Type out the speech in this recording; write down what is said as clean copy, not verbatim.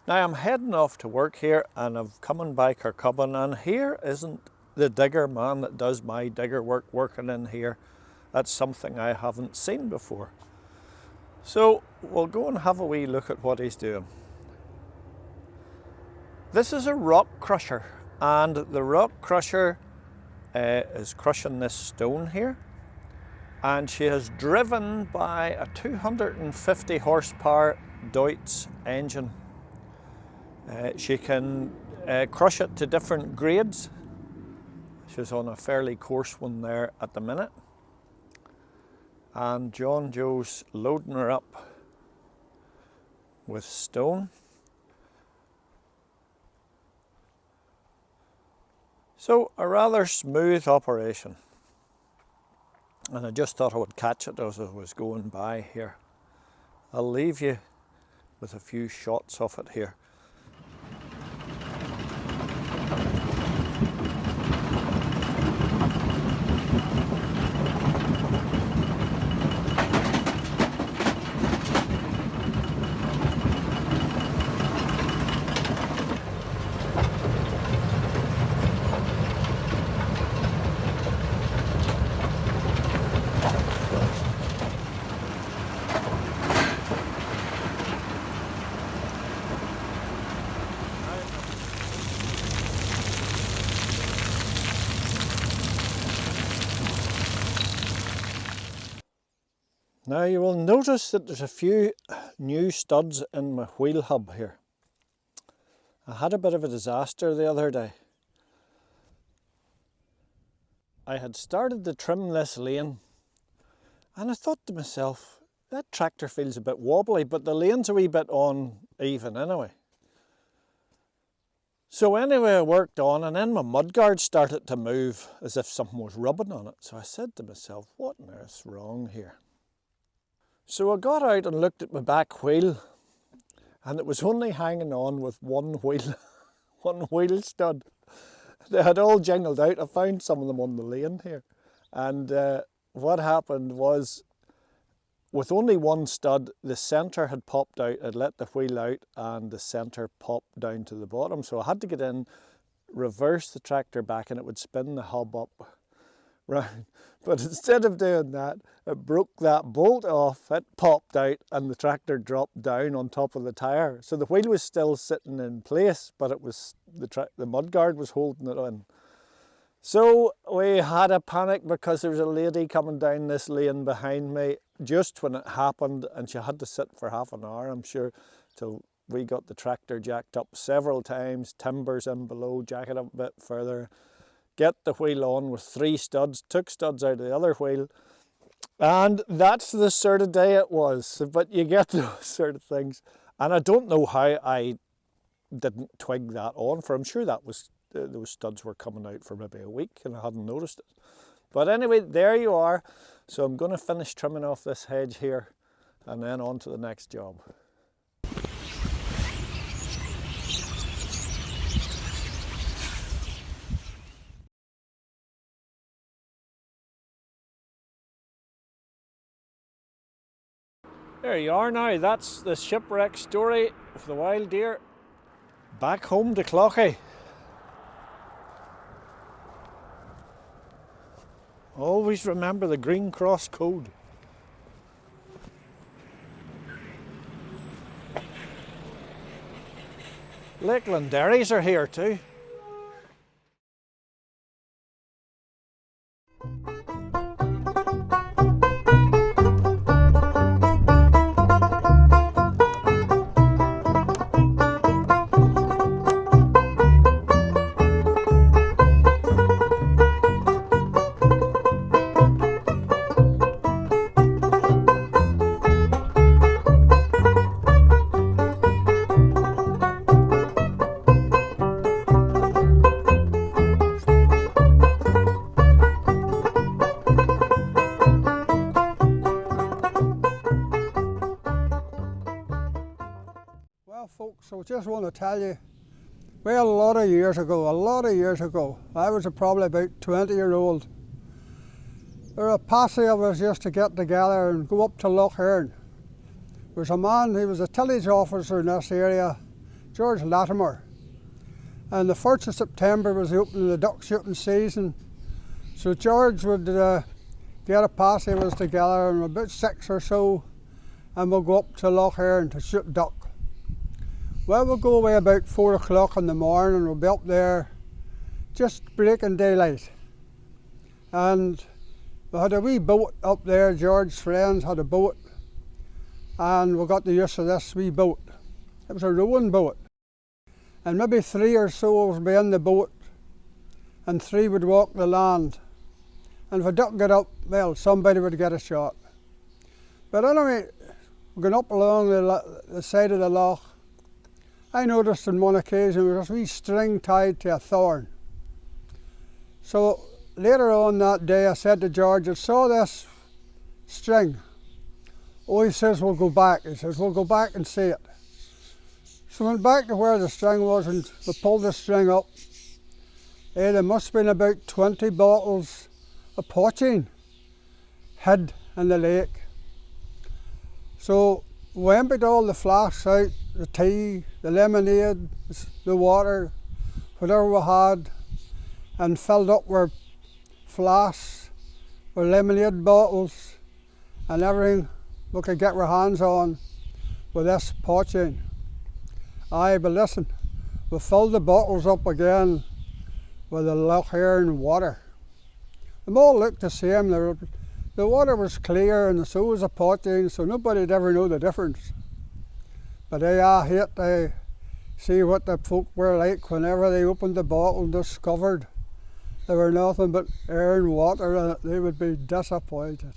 Now I'm heading off to work here and I'm coming by Kirkcudbright, and here isn't the digger man that does my digger work working in here. That's something I haven't seen before. So we'll go and have a wee look at what he's doing. This is a rock crusher, and the rock crusher is crushing this stone here, and she is driven by a 250 horsepower Deutz engine. She can crush it to different grades. She's on a fairly coarse one there at the minute, and John Joe's loading her up with stone. So a rather smooth operation, and I just thought I would catch it as I was going by here. I'll leave you with a few shots of it here. Now you will notice that there's a few new studs in my wheel hub here. I had a bit of a disaster the other day. I had started to trim this lane and I thought to myself, that tractor feels a bit wobbly, but the lane's a wee bit uneven anyway. So anyway, I worked on, and then my mudguard started to move as if something was rubbing on it. So I said to myself, what on earth's wrong here? So I got out and looked at my back wheel, and it was only hanging on with one wheel stud. They had all jingled out. I found some of them on the lane here. And what happened was, with only one stud, the centre had popped out. I'd let the wheel out and the centre popped down to the bottom. So I had to get in, reverse the tractor back, and it would spin the hub up round. But instead of doing that, it broke that bolt off, it popped out, and the tractor dropped down on top of the tyre. So the wheel was still sitting in place, but it was the mudguard was holding it in. So we had a panic because there was a lady coming down this lane behind me just when it happened, and she had to sit for half an hour, I'm sure, till we got the tractor jacked up several times, timbers in below, jack it up a bit further, get the wheel on with 3 studs, took studs out of the other wheel, and that's the sort of day it was. But you get those sort of things, and I don't know how I didn't twig that on, for I'm sure that was those studs were coming out for maybe a week and I hadn't noticed it. But anyway, there you are. So I'm going to finish trimming off this hedge here and then on to the next job. There you are now. That's the shipwreck story of the wild deer back home to Cloughey. Always remember the Green Cross code. Lakeland Dairies are here too. Folks, I just want to tell you, well, a lot of years ago, I was probably about 20-year-old. There were a posse of us used to get together and go up to Lough Erne. There was a man, he was a tillage officer in this area, George Latimer. And the 1st of September was the opening of the duck shooting season. So George would get a posse of us together, and about 6 or so, and we'll go up to Loch Erin to shoot duck. Well, we'll go away about 4 o'clock in the morning, and we'll be up there just breaking daylight. And we had a wee boat up there. George's friends had a boat, and we got the use of this wee boat. It was a rowing boat, and maybe 3 or so would be in the boat, and 3 would walk the land. And if a duck got up, well, somebody would get a shot. But anyway, going up along the side of the loch, I noticed on one occasion there was a wee string tied to a thorn. So later on that day, I said to George, I saw this string. Oh, he says, we'll go back. He says, we'll go back and see it. So we went back to where the string was, and we pulled the string up. There must have been about 20 bottles of poaching hid in the lake. So we emptied all the flasks out, the tea, the lemonade, the water, whatever we had, and filled up our flasks with lemonade bottles and everything we could get our hands on with this poaching. Aye, but listen, we filled the bottles up again with the Loch Erin water. They all looked the same. The water was clear, and so was the poaching, so nobody'd ever know the difference. But I hate to see what the folk were like whenever they opened the bottle and discovered there were nothing but Erin water in it. They would be disappointed.